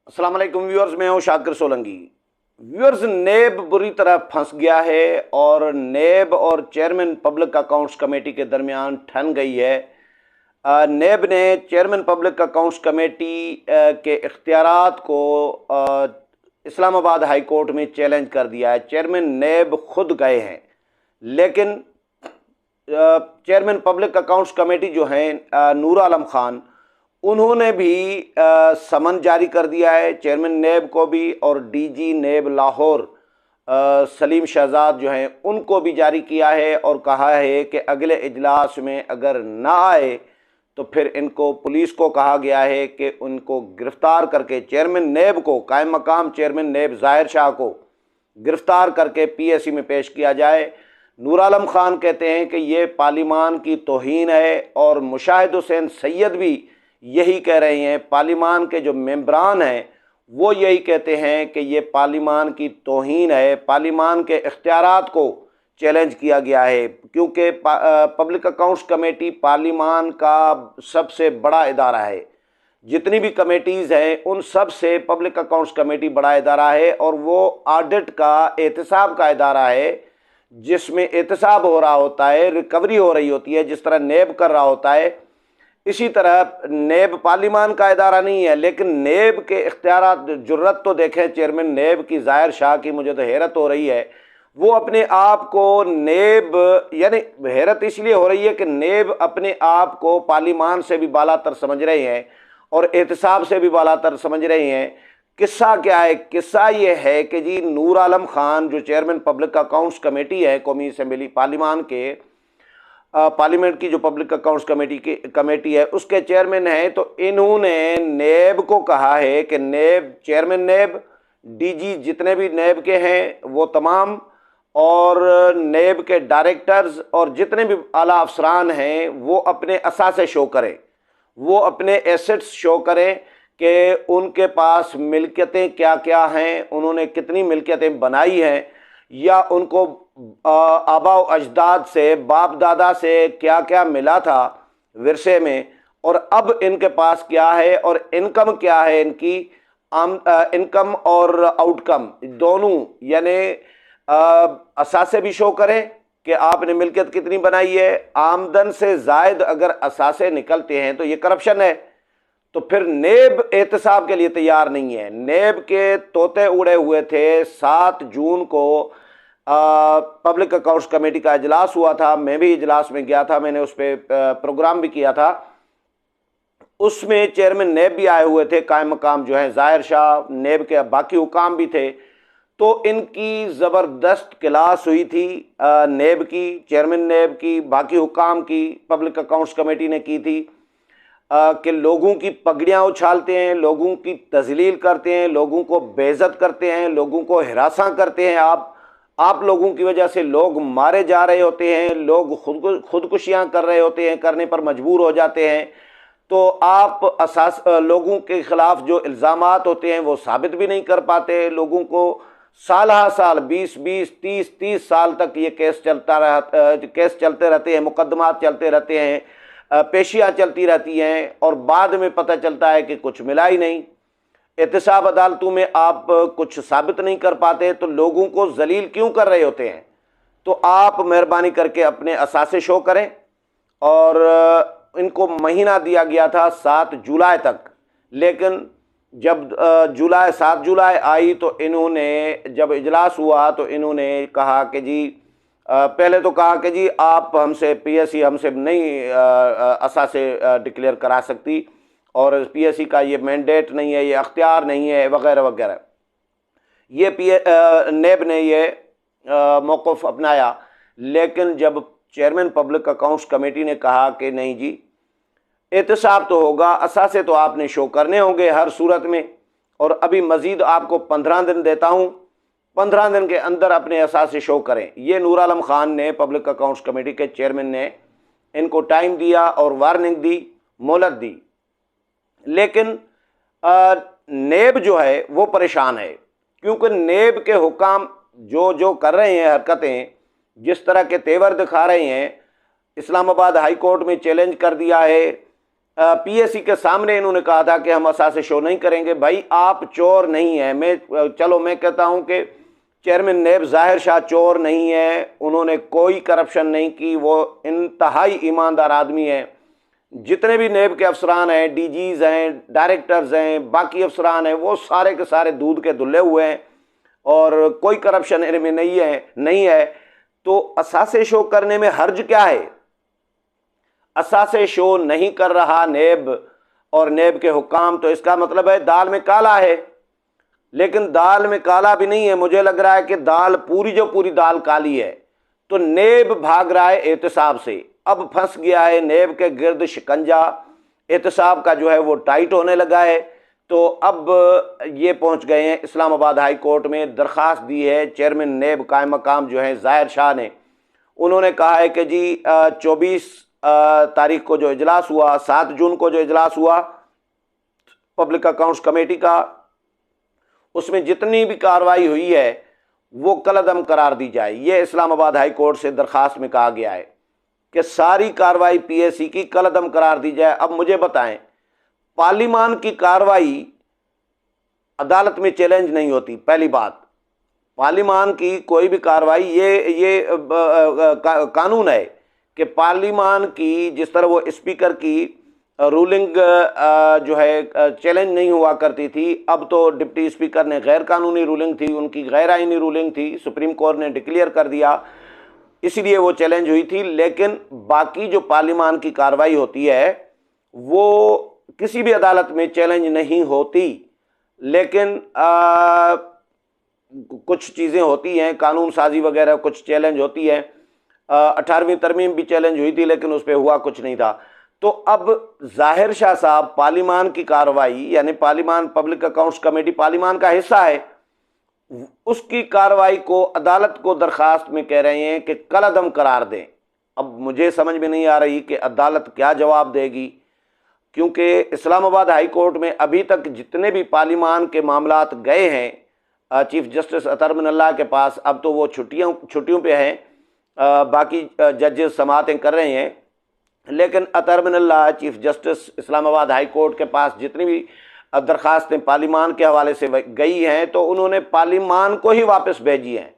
अस्सलाम वालेकुम व्यूअर्स, मैं हूं शाकिर सोलंकी। व्यूअर्स, नेब बुरी तरह फंस गया है और नेब और चेयरमैन पब्लिक अकाउंट्स कमेटी के दरमियान ठन गई है। नेब ने चेयरमैन पब्लिक अकाउंट्स कमेटी के इख्तियारात को इस्लामाबाद हाई कोर्ट में चैलेंज कर दिया है। चेयरमैन नेब खुद गए हैं, लेकिन चेयरमैन पब्लिक अकाउंट्स कमेटी जो हैं नूर आलम खान, उन्होंने भी समन जारी कर दिया है चेयरमैन नेब को भी, और डीजी नेब लाहौर सलीम शहजाद जो हैं उनको भी जारी किया है और कहा है कि अगले इजलास में अगर ना आए तो फिर इनको, पुलिस को कहा गया है कि उनको गिरफ्तार करके, चेयरमैन नेब को, कायम मकाम चेयरमैन नेब ज़ाहिर शाह को गिरफ्तार करके पीएससी में पेश किया जाए। नूर आलम खान कहते हैं कि ये पार्लिमान की तौहीन है और मुशाहिद हुसैन सैयद भी यही कह रहे हैं। पार्लिमान के जो मेंबरान हैं वो यही कहते हैं कि ये पार्लिमान की तौहीन है, पार्लिमान के इख्तियारात को चैलेंज किया गया है, क्योंकि पब्लिक अकाउंट्स कमेटी पार्लिमान का सबसे बड़ा इदारा है। जितनी भी कमेटीज़ हैं उन सब से पब्लिक अकाउंट्स कमेटी बड़ा इदारा है और वो ऑडिट का, एहतसाब का इदारा है, जिसमें एहतसाब हो रहा होता है, रिकवरी हो रही होती है, जिस तरह नेब कर रहा होता है। इसी तरह नेब पार्लिमान का इदारा नहीं है, लेकिन नेब के इख्तियारात, जुर्रत तो देखें चेयरमैन नेब की, ज़ाहिर शाह की, मुझे तो हैरत हो रही है। वो अपने आप को नेब, यानी हैरत इसलिए हो रही है कि नेब अपने आप को पार्लिमान से भी बालातर समझ रहे हैं और एहतसाब से भी बालातर समझ रहे हैं। किस्सा क्या है? किस्सा ये है कि जी नूर आलम खान जो चेयरमैन पब्लिक अकाउंट्स कमेटी है, कौमी असम्बली पार्लिमान के, पार्लियामेंट की जो पब्लिक अकाउंट्स कमेटी है उसके चेयरमैन हैं, तो इन्होंने नेब को कहा है कि नेब, चेयरमैन नेब, डीजी जितने भी नेब के हैं वो तमाम, और नेब के डायरेक्टर्स और जितने भी आला अफसरान हैं वो अपने असासे शो करें, वो अपने एसेट्स शो करें कि उनके पास मिल्कियतें क्या क्या हैं, उन्होंने कितनी मिल्कियतें बनाई हैं, या उनको आबा अजदाद से, बाप दादा से क्या क्या मिला था विरसे में, और अब इनके पास क्या है और इनकम क्या है इनकी। इनकम और आउटकम दोनों, यानी असासे भी शो करें कि आपने मिल्कियत कितनी बनाई है। आमदन से जायद अगर असासे निकलते हैं तो ये करप्शन है। तो फिर नेब एहतसाब के लिए तैयार नहीं है। नेब के तोते उड़े हुए थे। 7 जून को पब्लिक अकाउंट्स कमेटी का इजलास हुआ था, मैं भी इजलास में गया था, मैंने उस पर प्रोग्राम भी किया था। उसमें चेयरमैन नेब भी आए हुए थे, कायम मकाम जो है ज़ाहिर शाह, नेब के बाकी हुकाम भी थे। तो इनकी ज़बरदस्त क्लास हुई थी नेब की, चेयरमैन नेब की, बाकी हुकाम की, पब्लिक अकाउंट्स कमेटी ने की थी कि लोगों की पगड़ियाँ उछालते हैं, लोगों की तजलील करते हैं, लोगों को बेइज्जत करते हैं, लोगों को हिरासा करते हैं। आप लोगों की वजह से लोग मारे जा रहे होते हैं, लोग खुदकुशियाँ कर रहे होते हैं, करने पर मजबूर हो जाते हैं। तो आप लोगों के ख़िलाफ़ जो इल्ज़ामात होते हैं वो साबित भी नहीं कर पाते। लोगों को साल हा साल, 20-20, 30-30 साल तक ये केस चलते रहते हैं, मुकदमात चलते रहते हैं, पेशियाँ चलती रहती हैं, और बाद में पता चलता है कि कुछ मिला ही नहीं। एहतसाब अदालतों में आप कुछ साबित नहीं कर पाते, तो लोगों को जलील क्यों कर रहे होते हैं? तो आप मेहरबानी करके अपने असासे शो करें। और इनको महीना दिया गया था 7 जुलाई तक, लेकिन जब 7 जुलाई आई तो इन्होंने, जब इजलास हुआ तो इन्होंने कहा कि जी, पहले तो कहा कि जी आप हमसे, पीएससी हमसे नहीं असासे डिक्लेयर करा सकती, और पीएससी का ये मैंडेट नहीं है, ये अख्तियार नहीं है, वगैरह वगैरह। ये नेब ने ये मौक़िफ़ अपनाया। लेकिन जब चेयरमैन पब्लिक अकाउंट्स कमेटी ने कहा कि नहीं जी, एहतसाब तो होगा, असासे तो आपने शो करने होंगे हर सूरत में, और अभी मज़ीद आपको 15 दिन देता हूँ, 15 दिन के अंदर अपने असासे शो करें। ये नूर आलम खान ने, पब्लिक अकाउंट्स कमेटी के चेयरमैन ने, इनको टाइम दिया और वार्निंग दी, मोहलत दी। लेकिन नेब जो है वो परेशान है, क्योंकि नेब के हुकाम जो कर रहे हैं हरकतें, जिस तरह के तेवर दिखा रहे हैं, इस्लामाबाद हाई कोर्ट में चैलेंज कर दिया है पीएसी के सामने इन्होंने कहा था कि हम असासे शो नहीं करेंगे। भाई आप चोर नहीं हैं। मैं कहता हूं कि चेयरमैन नेब ज़ाहिर शाह चोर नहीं है, उन्होंने कोई करप्शन नहीं की, वो इंतहाई ईमानदार आदमी है। जितने भी नेब के अफसरान हैं, डीजीज हैं, डायरेक्टर्स हैं, बाकी अफसरान हैं, वो सारे के सारे दूध के धुले हुए हैं और कोई करप्शन इनमें नहीं है। तो असासे शो करने में हर्ज क्या है? असासे शो नहीं कर रहा नेब और नेब के हुक्काम, तो इसका मतलब है दाल में काला है। लेकिन दाल में काला भी नहीं है, मुझे लग रहा है कि दाल पूरी दाल काली है। तो नेब भाग रहा है एहतसाब से, अब फंस गया है नेब के गिर्द शिकंजा, एहतसाब का जो है वो टाइट होने लगा है। तो अब ये पहुंच गए हैं इस्लामाबाद हाई कोर्ट में, दरख्वास्त दी है चेयरमैन नेब कायम मकाम जो है ज़ाहिर शाह ने। उन्होंने कहा है कि जी 24 तारीख को जो इजलास हुआ, 7 जून को जो इजलास हुआ पब्लिक अकाउंट्स कमेटी का, उसमें जितनी भी कार्रवाई हुई है वो कलअदम करार दी जाए। ये इस्लामाबाद हाई कोर्ट से दरख्वास्त में कहा गया है कि सारी कार्रवाई पीएसी की कलअदम करार दी जाए। अब मुझे बताएं, पार्लिमान की कार्रवाई अदालत में चैलेंज नहीं होती। पहली बात, पार्लिमान की कोई भी कार्रवाई, ये कानून है कि पार्लिमान की जिस तरह वो स्पीकर की रूलिंग जो है चैलेंज नहीं हुआ करती थी, अब तो डिप्टी स्पीकर ने गैर कानूनी रूलिंग थी, उनकी गैर आईनी रूलिंग थी, सुप्रीम कोर्ट ने डिक्लेयर कर दिया, इसलिए वो चैलेंज हुई थी। लेकिन बाकी जो पार्लिमान की कार्रवाई होती है वो किसी भी अदालत में चैलेंज नहीं होती। लेकिन कुछ चीज़ें होती हैं, कानून साजी वगैरह कुछ चैलेंज होती है। 18वीं तरमीम भी चैलेंज हुई थी, लेकिन उस पर हुआ कुछ नहीं था। तो अब ज़ाहिर शाह साहब पार्लिमान की कार्रवाई, यानी parliament public accounts committee parliament का हिस्सा है, उसकी कार्रवाई को अदालत को दरख्वास्त में कह रहे हैं कि कलअदम करार दें। अब मुझे समझ में नहीं आ रही कि अदालत क्या जवाब देगी, क्योंकि इस्लामाबाद हाई कोर्ट में अभी तक जितने भी पार्लिमान के मामलात गए हैं चीफ जस्टिस अतर मिनल्लाह के पास, अब तो वो छुट्टियों पे हैं, बाकी जजेस समातें कर रहे हैं, लेकिन Athar Minallah chief justice Islamabad high court के पास जितनी भी दरख्वास्तें पार्लिमान के हवाले से गई हैं तो उन्होंने पार्लिमान को ही वापस भेजी हैं।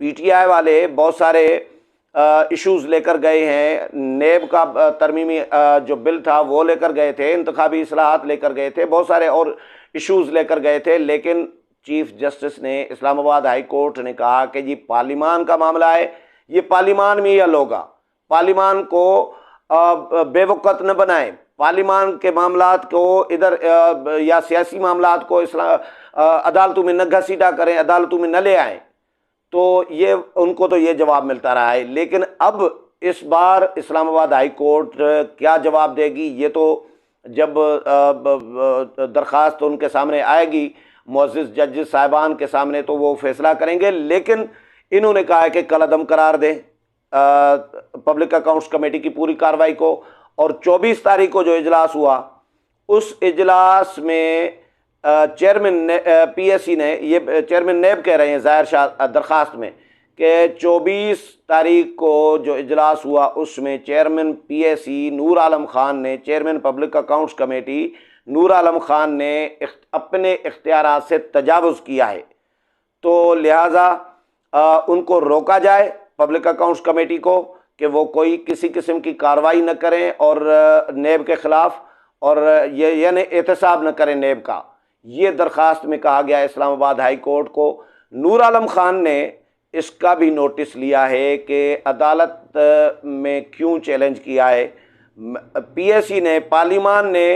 पीटीआई वाले बहुत सारे इश्यूज़ लेकर गए हैं, नेब का तरमीमी जो बिल था वो लेकर गए थे, इंतखाबी इस्लाहात लेकर गए थे, बहुत सारे और इश्यूज़ लेकर गए थे। लेकिन चीफ जस्टिस ने इस्लामाबाद हाई कोर्ट ने कहा कि जी पार्लिमान का मामला है, ये पार्लिमान में ही हल होगा, पार्लिमान को बेवकूफ़ न बनाएं, पार्लिमान के मामलात को इधर या सियासी मामलात को अदालतों में न घसीटा करें, अदालतों में न ले आएँ। तो ये उनको तो ये जवाब मिलता रहा है। लेकिन अब इस बार इस्लामाबाद हाई कोर्ट क्या जवाब देगी, ये तो जब दरख्वास्त उनके सामने आएगी मुअज़्ज़िज़ जजेस साहिबान के सामने, तो वो फैसला करेंगे। लेकिन इन्होंने कहा है कि कलअदम करार दें पब्लिक अकाउंट्स कमेटी की पूरी कार्रवाई को। और 24 तारीख को जो इजलास हुआ, उस इजलास में चेयरमैन पीएसी ने, ये चेयरमैन नेब कह रहे हैं ज़ाहिर शाह दरख्वास्त में कि 24 तारीख को जो इजलास हुआ उसमें चेयरमैन पीएसी नूर आलम खान ने, chairman public accounts committee Noor Alam Khan ने अपने इख्तियारात से तजावुज़ किया है। तो लिहाजा उनको रोका जाए, पब्लिक अकाउंट्स कमेटी को, कि वो कोई किसी किस्म की कार्रवाई न करें और नेब के ख़िलाफ़, और ये यानी एहतसाब न करें नेब का। ये दरख्वास्त में कहा गया इस्लामाबाद हाई कोर्ट को। नूर आलम खान ने इसका भी नोटिस लिया है कि अदालत में क्यों चैलेंज किया है। पीएसी ने, पार्लिमान ने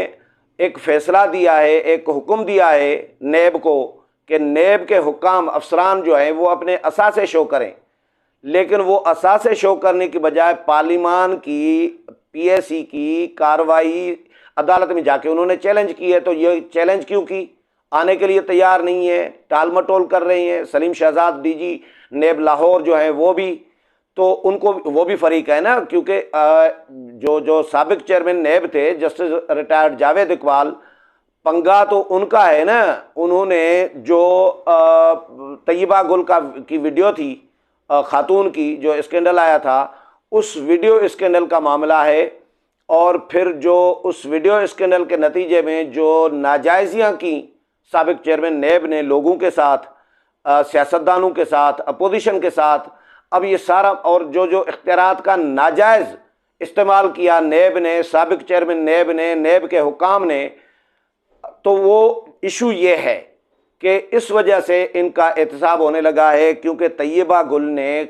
एक फ़ैसला दिया है, एक हुक्म दिया है नेब को कि नेब के हुक्काम अफसरान जो हैं वो अपने असासे शो करें, लेकिन वो असासे शो करने की बजाय पार्लिमान की, पीएसी की कार्रवाई अदालत में जाके उन्होंने चैलेंज की है। तो ये चैलेंज क्यों की? आने के लिए तैयार नहीं है, टाल मटोल कर रही हैं। सलीम शहजाद डीजी नेब लाहौर जो है वो भी, तो उनको वो भी फरीक है ना, क्योंकि जो साबिक चेयरमैन नेब थे जस्टिस रिटायर्ड जावेद इकबाल, पंगा तो उनका है ना। उन्होंने जो तैयबा गुल की वीडियो थी खातून की, जो स्कैंडल आया था, उस वीडियो स्कैंडल का मामला है। और फिर जो उस वीडियो स्कैंडल के नतीजे में जो नाजायजियाँ की साबिक चेयरमैन नेब ने लोगों के साथ, सियासतदानों के साथ, अपोजिशन के साथ, अब ये सारा और जो इख्तियारात का नाजायज़ इस्तेमाल किया नेब ने, साबिक चेयरमैन नेब ने, नेब के हुकाम ने, तो वो इशू ये है कि इस वजह से इनका एहतसाब होने लगा है, क्योंकि तैयबा गुल ने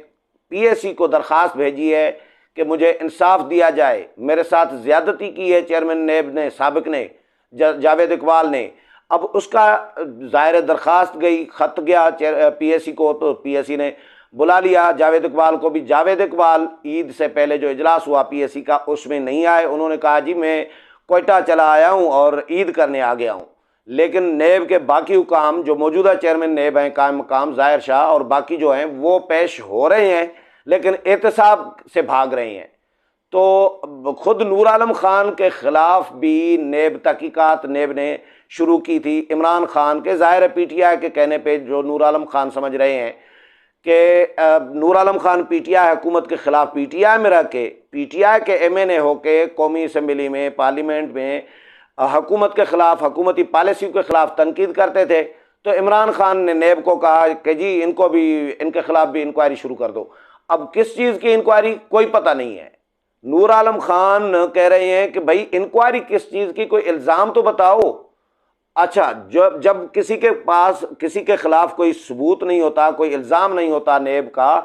पीएसी को दरख्वास्त भेजी है कि मुझे इंसाफ दिया जाए, मेरे साथ ज़्यादती की है चेयरमैन नेब ने, साबिक ने, जावेद इकबाल ने। अब उसका ज़ाहिर दरख्वास्त गई, ख़त गया पीएसी को, तो पीएसी ने बुला लिया जावेद इकबाल को भी। जावेद इकबाल ईद से पहले जो इजलास हुआ पीएसी का उसमें नहीं आए। उन्होंने कहा जी मैं कोयटा चला आया हूँ और ईद करने आ गया हूँ। लेकिन नेब के बाकी हुकाम जो मौजूदा चेयरमैन नेब हैं, कायम मकाम ज़ाहिर शाह और बाकी जो हैं, वो पेश हो रहे हैं लेकिन एहतसाब से भाग रहे हैं। तो खुद नूर आलम खान के ख़िलाफ़ भी नेब तहकीकात नेब ने शुरू की थी। इमरान खान के, ज़ाहिर है पीटीआई के कहने पे जो नूर आलम खान समझ रहे हैं कि नूर आलम खान पीटीआई हुकूमत के ख़िलाफ़ पीटीआई में रह के, पीटीआई के एमएनए होके कौमी असम्बली में, पार्लियामेंट में हुकूमत के ख़िलाफ़, हुकूमती पॉलिसी के ख़िलाफ़ तनकीद करते थे। तो इमरान खान ने नेब को कहा कि जी इनको भी, इनके ख़िलाफ़ भी इंक्वायरी शुरू कर दो। अब किस चीज़ की इंक्वायरी कोई पता नहीं है। नूर आलम खान कह रहे हैं कि भाई इंक्वायरी किस चीज़ की, कोई इल्ज़ाम तो बताओ। अच्छा, जब किसी के पास किसी के ख़िलाफ़ कोई सबूत नहीं होता, कोई इल्ज़ाम नहीं होता नेब का,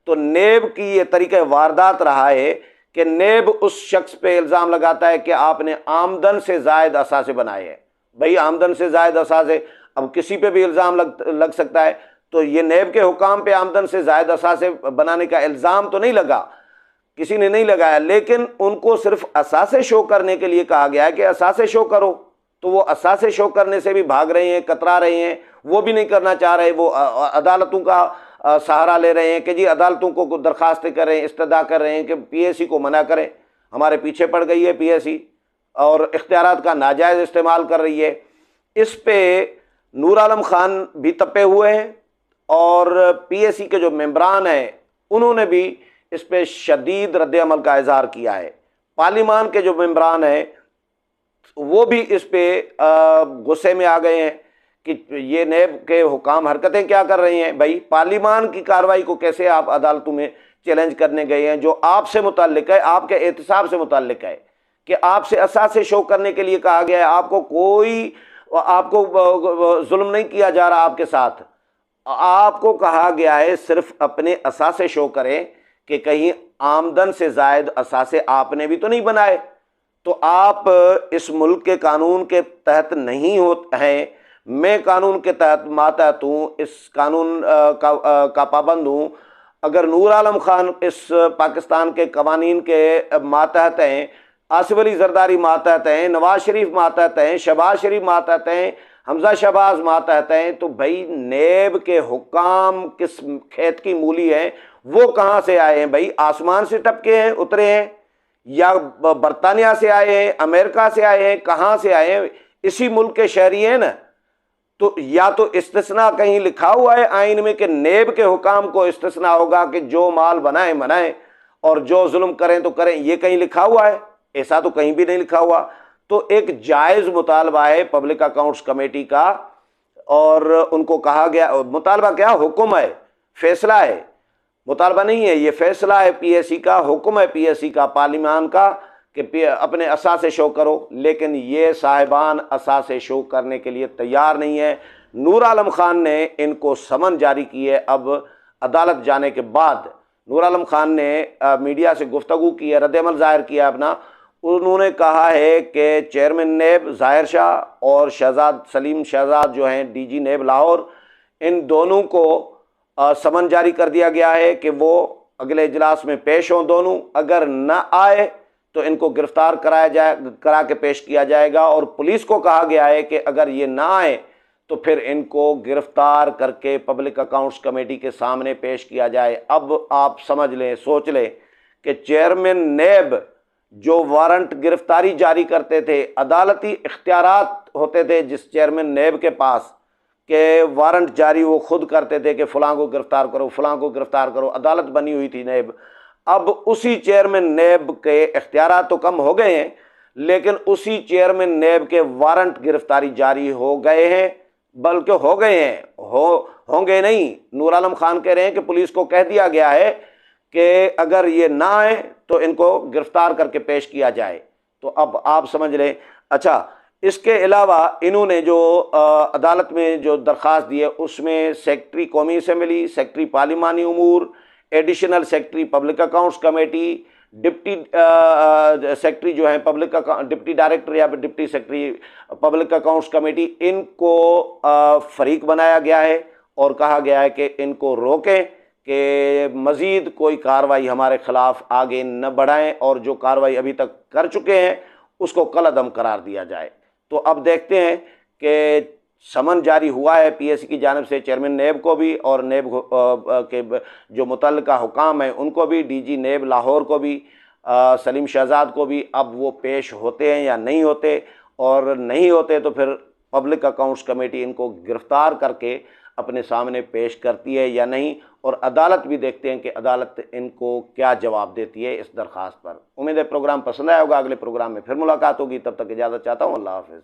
तो नेब की ये तरीक़ा वारदात रहा है कि नेब उस शख्स पे इल्ज़ाम लगाता है कि आपने आमदन से ज़ायद असासे बनाए हैं। भाई आमदन से ज़ायद असासे, अब किसी पे भी इल्ज़ाम लग सकता है। तो ये नेब के हुकाम पे आमदन से ज़ायद असासे बनाने का इल्ज़ाम तो नहीं लगा, किसी ने नहीं लगाया, लेकिन उनको सिर्फ असासे शो करने के लिए कहा गया है कि असासे शो करो। तो वो असासे शो करने से भी भाग रहे हैं, कतरा रहे हैं, वो भी नहीं करना चाह रहे। वो अदालतों का सहारा ले रहे हैं कि जी अदालतों को दरख्वास्तें करें, इस्तदा कर रहे हैं कि पीएसी को मना करें, हमारे पीछे पड़ गई है पीएसी और इख्तियारात का नाजायज़ इस्तेमाल कर रही है। इस पे नूर आलम खान भी तपे हुए हैं और पीएसी के जो मेंबरान हैं उन्होंने भी इस पे शदीद रद्द-ए-अमल का इज़हार किया है। पार्लिमान के जो मेंबरान हैं वो भी इस पे गुस्से में आ गए हैं कि ये नेब के हुकाम हरकतें क्या कर रहे हैं। भाई पार्लिमान की कार्रवाई को कैसे आप अदालतों में चैलेंज करने गए हैं, जो आपसे मुताल्लिक है, आपके एहतसाब से मुताल्लिक है कि आपसे असासे शो करने के लिए कहा गया है। आपको जुल्म नहीं किया जा रहा आपके साथ, आपको कहा गया है सिर्फ अपने असासे शो करें कि कहीं आमदन से ज़ायद असासे आपने भी तो नहीं बनाए। तो आप इस मुल्क के कानून के तहत नहीं होते हैं, मैं कानून के तहत मातहत हूँ, इस कानून का पाबंद हूँ। अगर नूर आलम खान इस पाकिस्तान के कवानीन के मातहत हैं, आसिफ अली जरदारी मातहत हैं, नवाज शरीफ मातहत हैं, शहबाज शरीफ मातहत हैं, हमजा शहबाज मातहत हैं, तो भाई नेब के हुकाम किस खेत की मूली हैं, वो कहाँ से आए हैं? भाई आसमान से टपके हैं, उतरे हैं, या बरतानिया से आए हैं, अमेरिका से आए हैं, कहाँ से आए हैं? इसी मुल्क के शहरी हैं ना। तो या तो इस्तिस्ना कहीं लिखा हुआ है आइन में कि नेब के हुकाम को इस्तिस्ना होगा कि जो माल बनाए बनाएं और जो जुल्म करें तो करें, ये कहीं लिखा हुआ है? ऐसा तो कहीं भी नहीं लिखा हुआ। तो एक जायज़ मुतालबा है पब्लिक अकाउंट्स कमेटी का, और उनको कहा गया, मुतालबा क्या, हुक्म है, फैसला है, मुतालबा नहीं है, ये फैसला है पीएसी का, हुक्म है पीएसी का, पार्लिमान का, कि अपने असासे शो करो। लेकिन ये साहिबान असासे शो करने के लिए तैयार नहीं है। नूर आलम खान ने इनको समन जारी की है। अब अदालत जाने के बाद नूर आलम खान ने मीडिया से गुफ्तगू की है, रद्द-ए-अमल ज़ाहिर किया अपना। उन्होंने कहा है कि चेयरमैन नेब ज़ाहिर शाह और शहजाद सलीम शहजाद जो हैं डीजी नेब लाहौर, इन दोनों को समन जारी कर दिया गया है कि वो अगले इजलास में पेश हों दोनों। अगर न आए तो इनको गिरफ्तार करा के पेश किया जाएगा। और पुलिस को कहा गया है कि अगर ये ना आए तो फिर इनको गिरफ्तार करके पब्लिक अकाउंट्स कमेटी के सामने पेश किया जाए। अब आप समझ लें, सोच लें कि चेयरमैन नेब जो वारंट गिरफ्तारी जारी करते थे, अदालती इख्तियारात होते थे जिस चेयरमैन नेब के पास, के वारंट जारी वो खुद करते थे कि फ़लाँ को गिरफ़्तार करो, फ़लाँ को गिरफ़्तार करो, अदालत बनी हुई थी नेब। अब उसी चेयरमैन नेब के इख्तियारात तो कम हो गए हैं, लेकिन उसी चेयरमैन नेब के वारंट गिरफ्तारी जारी हो गए हैं, बल्कि हो गए हैं, होंगे नहीं। नूर आलम खान कह रहे हैं कि पुलिस को कह दिया गया है कि अगर ये ना आए तो इनको गिरफ्तार करके पेश किया जाए। तो अब आप समझ लें। अच्छा, इसके अलावा इन्होंने जो अदालत में जो दरख्वास्त दी है उसमें सेक्रेटरी कौमी असम्बली, सेक्रेटरी पार्लिमानी उमूर, additional secretary public accounts committee, deputy secretary जो है पब्लिक डिप्टी डायरेक्टर या deputy secretary public accounts committee, इनको फरीक बनाया गया है और कहा गया है कि इनको रोकें कि मज़ीद कोई कार्रवाई हमारे ख़िलाफ़ आगे न बढ़ाएं और जो कार्रवाई अभी तक कर चुके हैं उसको कलअदम करार दिया जाए। तो अब देखते हैं कि समन जारी हुआ है पीएससी की जानिब से चेयरमैन नेब को भी और नेब के जो मुतल्लिका हुकाम हैं उनको भी, डीजी नेब लाहौर को भी, सलीम शहजाद को भी। अब वो पेश होते हैं या नहीं होते, और नहीं होते तो फिर पब्लिक अकाउंट्स कमेटी इनको गिरफ़्तार करके अपने सामने पेश करती है या नहीं, और अदालत भी देखते हैं कि अदालत इनको क्या जवाब देती है इस दरख्वास्त पर। उम्मीद है प्रोग्राम पसंद आया होगा। अगले प्रोग्राम में फिर मुलाकात होगी, तब तक इजाज़त चाहता हूँ। अल्लाह हाफ़िज़।